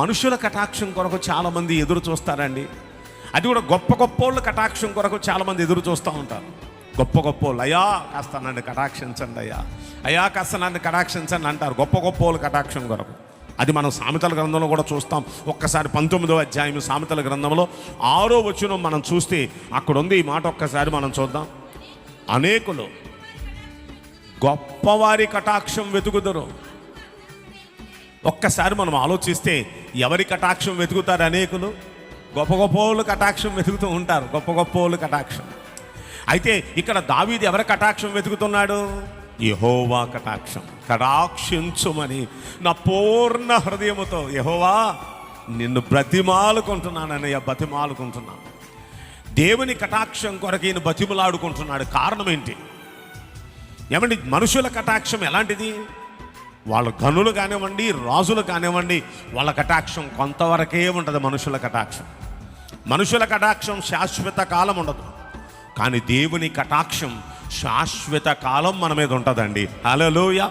మనుషుల కటాక్షం కొరకు చాలామంది ఎదురు చూస్తారండి. అది కూడా గొప్ప గొప్పోళ్ళ కటాక్షం కొరకు చాలామంది ఎదురు చూస్తూ ఉంటారు. గొప్ప గొప్పోళ్ళు, అయ్యా కాస్త నన్ను కటాక్షించండి, అయ్యా కాస్త నన్ను కటాక్షించండి అంటారు గొప్ప గొప్పోళ్ళ కటాక్షం కొరకు. అది మనం సామెతల గ్రంథంలో కూడా చూస్తాం. ఒక్కసారి 19వ అధ్యాయం సామెతల గ్రంథంలో 6వ వచనం మనం చూస్తే అక్కడ ఉంది ఈ మాట. ఒక్కసారి మనం చూద్దాం. అనేకులు గొప్పవారి కటాక్షం వెతుకుదురు. ఒక్కసారి మనం ఆలోచిస్తే ఎవరి కటాక్షం వెతుకుతారు? అనేకులు గొప్ప గొప్పోళ్ళు కటాక్షం వెతుకుతూ ఉంటారు. గొప్ప గొప్పోళ్ళు కటాక్షం. అయితే ఇక్కడ దావీదు ఎవరి కటాక్షం వెతుకుతున్నాడు? యెహోవా కటాక్షం. కటాక్షించుమని నా పూర్ణ హృదయముతో, యెహోవా నిన్ను బ్రతిమాలుకుంటున్నానయ్యా, బతిమాలుకుంటున్నాను. దేవుని కటాక్షం కొరకు ఈయన బతిమలాడుకుంటున్నాడు. కారణం ఏంటి? ఏమండి, మనుషుల కటాక్షం ఎలాంటిది? వాళ్ళ గనులు కానివ్వండి, రాజులు కానివ్వండి, వాళ్ళ కటాక్షం కొంతవరకే ఉంటుంది. మనుషుల కటాక్షం శాశ్వత కాలం ఉండదు. కానీ దేవుని కటాక్షం శాశ్వత కాలం మన మీద ఉంటుందండి. హల్లెలూయా.